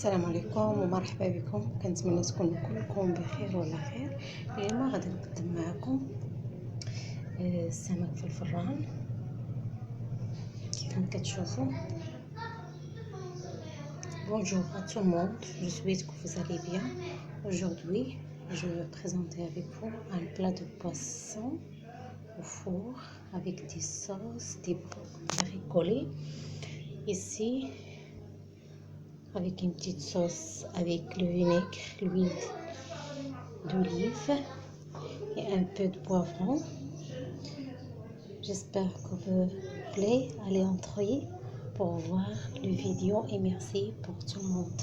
السلام عليكم ومرحبا بكم. كنتمنى تكونوا كلكم بخير وعلى خير. اليوم غادي نقدم معكم السمك في الفران كيف ما كتشوفوا. Bonjour à tout le monde, je suis que vous allez bien. Aujourd'hui, je vais présenter avec vous un plat de poisson au four avec des sauces, des bricolés. Ici, avec une petite sauce avec le vinaigre, l'huile d'olive et un peu de poivron. J'espère que vous plaît. Allez entrer pour voir le vidéo et merci pour tout le monde.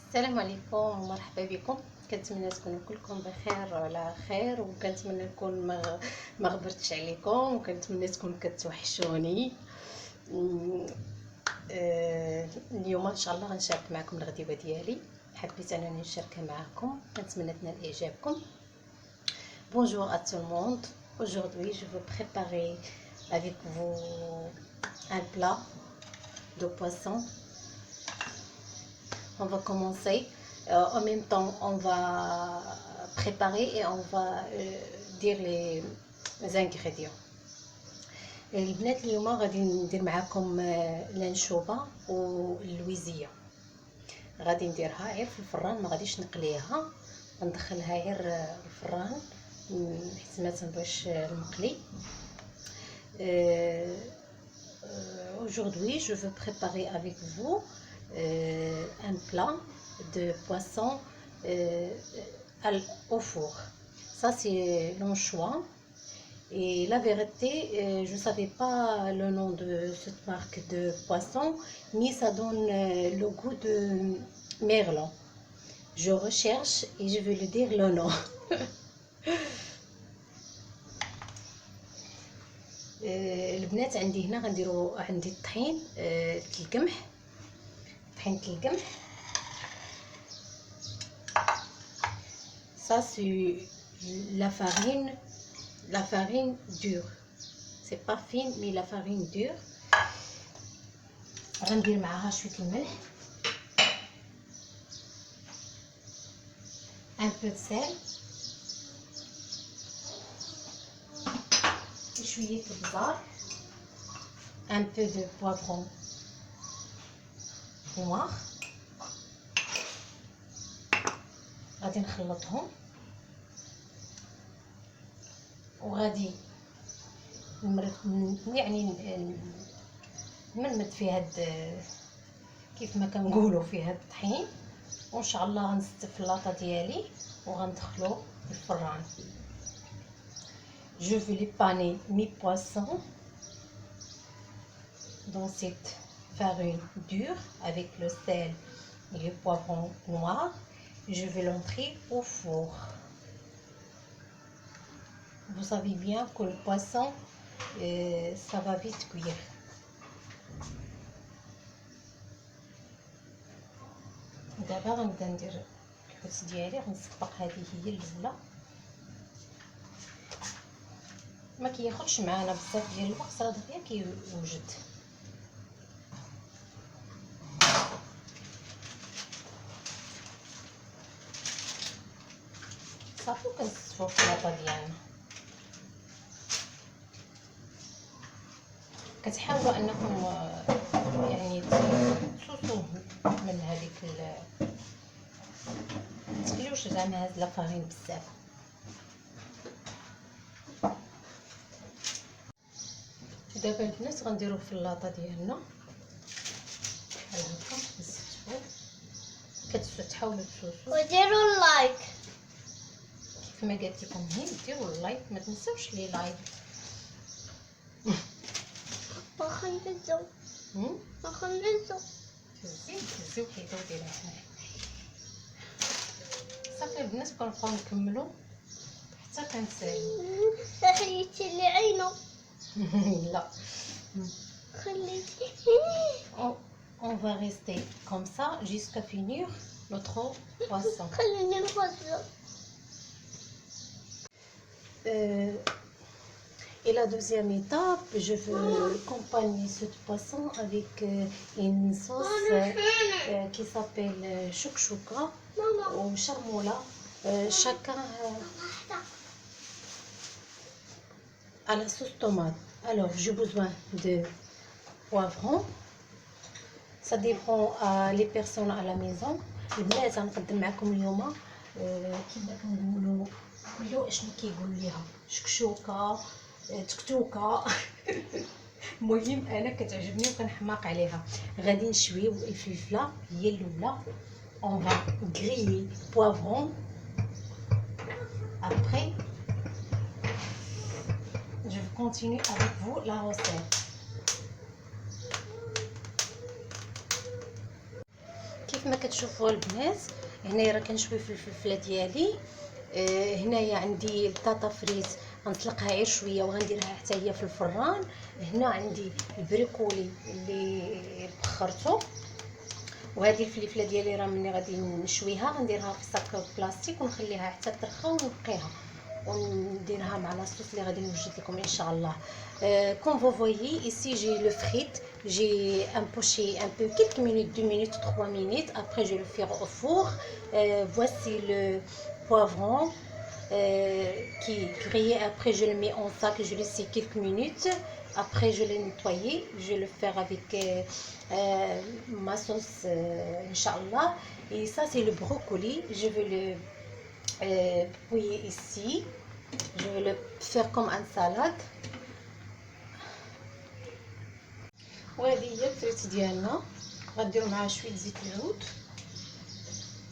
السلام عليكم ومرحبا بكم. كنتمنى تكونوا كلكم بخير وعلى خير، وكنتمنى نكون ما غبرتش عليكم، وكنتمنى تكونوا كتوحشوني. اليوم ان شاء الله غنشارك معكم الغديوه ديالي. حبيت انني نشاركها معكم، كنتمنى تنال اعجابكم. Bonjour à tout le monde. Aujourd'hui, je vais préparer avec vous un plat de poisson. On va commencer. En même temps, on va préparer et on va dire les ingrédients. البنات اليوم غادي ندير معكم الانشوبه واللويزيه. غادي نديرها غير في الفران، ما غاديش نقليها، غندخلها غير الفران حيت ما تنبغيش المقلي. Aujourd'hui, je veux préparer avec vous un plat de poisson au four. Ça, c'est l'anchois. Et la vérité, je ne savais pas le nom de cette marque de poisson, mais ça donne le goût de merlan. Je recherche et je vais lui dire le nom. البنات عندي هنا غنديروا عندي الطحين، القمح، طحينة القمح. Ça c'est la farine dure. C'est pas fine mais la farine dure. غندير معاها شوية الملح، un peu de sel، شوية البزار، un peu de poivron noir. غادي نخلطهم وغادي يعني نمد في هاد كيف ما كنقولوا في هاد الطحين، وان شاء الله غنستف اللاطه ديالي وغندخلو الفران. Je vais les paner mes poissons dans cette farine dure avec le sel et le poivron noir. Je vais l'entrer au four. Vous savez bien que le poisson, ça va vite cuire. دابا غنبدا ندير الحوت ديالي، غنسبق هذه هي الاولى. ما كياخدش معانا بزاف ديال الوقت، راه دغيا كيوجد. صافي كنصفو الخلاطه ديالنا. كتحاولوا انكم يعني تصوصوه من هذيك متخليوش زعما هاد لافارين بزاف. دابا البنات غنديرو في اللاطه ديالنا بحال هكا، نستفو. تحاولوا تصوصوا وديروا اللايك كيف ما قلت لكم. هي ديروا اللايك، ما تنساوش لي لايك. واخا ندزو تهزيو كيدو ديرها حنايا. صافي البنات كنبقاو نكملو حتى كنسالي. خليتي لي عينو. لا، خليتي. On va rester comme ça jusqu'à finir notre poisson. خليني نفضل. Et la deuxième étape, je veux accompagner ce poisson avec une sauce qui s'appelle chouchouka ou charmoula. Chacun à la sauce tomate. Alors, j'ai besoin de poivrons. Ça dépend les personnes à la maison. البنات غنقدم معكم اليوم كيما كنقولوا كلو اشنو كيقول ليها شكشوكه تكتوكه. المهم انا كتعجبني وكنحماق عليها. غادي نشويو الفلفله هي الاولى. On va griller poivron. Après, je vais continuer avec vous la recette. كيف ما كتشوفوا البنات هنايا راه كنشوي في الفلفله ديالي. هنايا عندي بطاطا فريز غنطلقها غير شويه وغنديرها حتى هي في الفران. هنا عندي البريكولي اللي بخرته، وهذه الفلفله ديالي راه ملي غادي نشويها غنديرها في صاك بلاستيك ونخليها حتى ترخى ونقيها ونديرها مع لاصوص اللي غادي نوجد لكم ان شاء الله. Comme vous voyez ici j'ai le frite, j'ai empoché un peu quelques minutes, 2 minutes, 3 minutes. Après je vais le faire au four. Voici le poivron qui est grillé. Après je le mets en sac, je le laisse quelques minutes. Après je l'ai nettoyé, je vais le faire avec ma sauce Inch'Allah. Et ça c'est le brocoli, je vais le bouillir ici. Je vais le faire comme une salade. وهذه هي الفريت ديالنا. غنديروا معها شويه زيت العود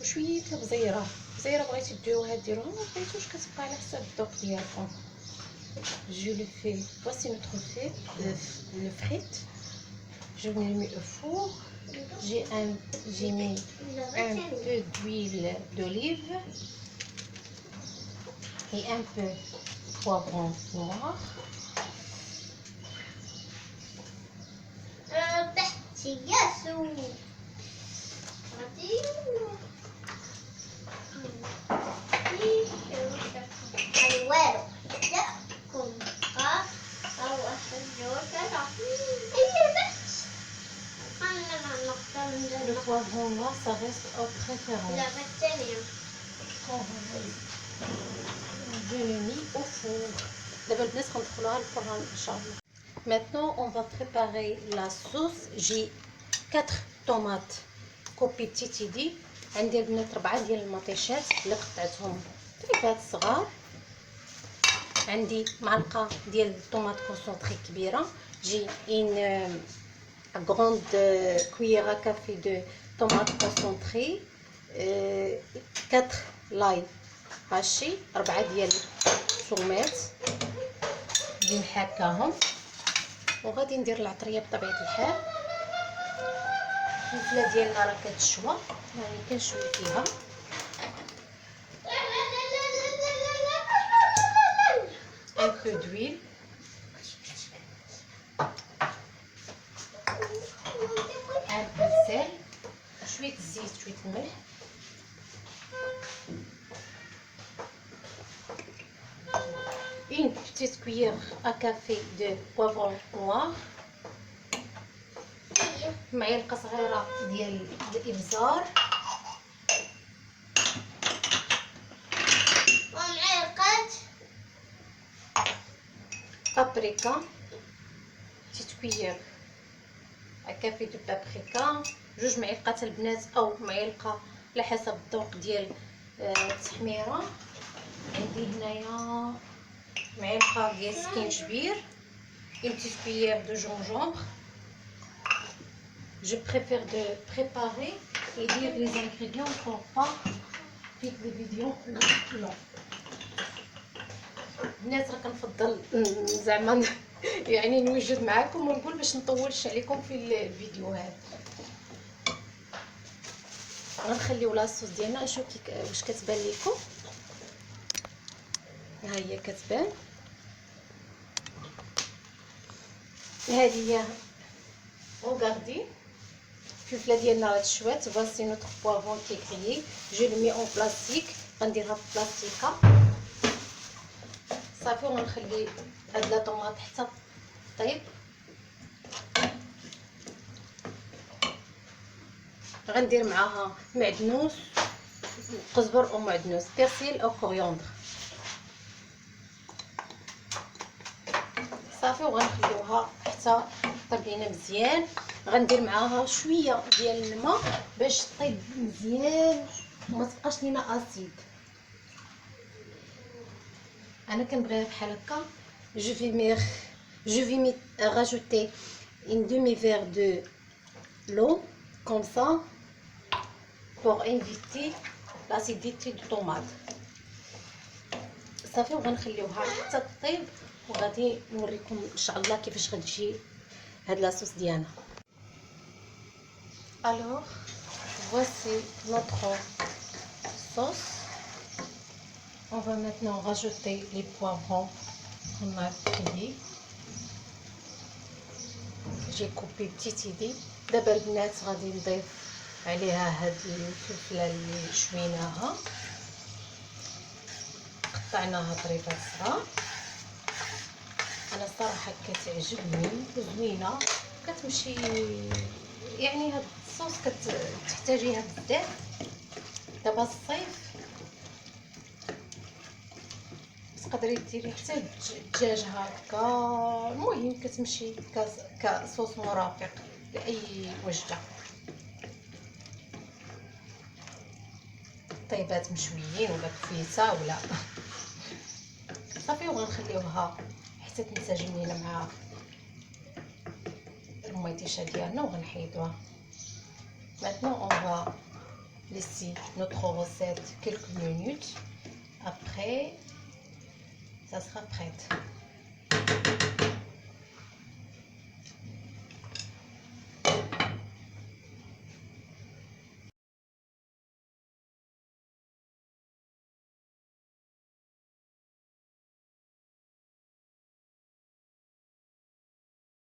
وشويه البزيره. البزيره بغيتي ديروها ديروها، ما بغيتوش كتبقى على حساب الذوق ديالكم. Je le fais. Voici notre fait le frite. Je le mets au four. J'ai mis un peu d'huile d'olive et un peu de poivron noir. Le poivron noir, ça reste au préférence. Je l'ai mis au four. Maintenant, on va préparer la sauce. J'ai 4 tomates coupées تيتيدي. عندي البنات 4 ديال المطيشات اللي قطعتهم طريفات صغار. عندي معلقه ديال الطوماط كونسونطري كبيره. جي une grande cuillère à café de tomates concentrées, 4 لاي هاشي، 4 ديال الثومات اللي نحكاهم. وغادي ندير العطريه بطبيعه الحال. الفلفله ديالنا راه كتشوى، يعني كنشوي فيها. un peu d'huile. un peu de sel. شويه زيت شويه الملح. une petite cuillère à café de poivron noir. معلقه صغيره ديال الابزار. ومعلقه بابريكا. petite cuillère à café de بابريكا. 2 معلقات البنات او معلقه على حسب الذوق ديال التحميره. عندي هنايا معلقه ديال سكينجبير. une petite cuillère de gingembre. Je préfère de préparer et dire les ingrédients pour pas faire des vidéos longues. الناس راه كنفضل زعما يعني نوجد معكم ونقول باش نطولش عليكم في الفيديوهات. غنخليو لاصوص ديالنا نشوف واش كتبان لكم. ها هي كتبان. هذه هي regardez الفلفله ديالنا راه تشوات. voici notre poivron qui est grillé. je le mets en plastique. غنديرها في بلاستيكه صافي وغنخلي هاد لا طوماط حتى طيب. غندير معاها معدنوس قزبر او معدنوس بيرسيل او كوريوندر صافي. وغنخليوها حتى طيب لينا مزيان. غندير معاها شويه ديال الماء باش طيب مزيان وما تبقاش لينا اسيد. انا كنبغيها بحال هكا. je vais rajouter une demi-verre de l'eau comme ça pour éviter l'acidité du tomate صافي. وغنخليوها حتى طيب وغادي نوريكم ان شاء الله كيفاش غتجي هاد لاصوص ديالنا. Alors voici notre sauce. On va maintenant rajouter les poivrons qu'on a cueillis. J'ai coupé petit. دابا البنات غادي نضيف عليها هاد الفلفله اللي شويناها قطعناها طريفات صغار. انا الصراحه كتعجبني وزوينه كتمشي يعني هاد الصوص كتحتاجيها بزاف دابا الصيف. تقدري ديري حتى الدجاج هكا. المهم كتمشي كصوص مرافق لاي وجبه. طيبات مشويين ولا كفيته ولا صافي. وغنخليوها حتى تنسجم لينا مع الميطيشه ديالنا وغنحيدوها. Maintenant on va laisser notre recette quelques minutes. Après ça sera prête.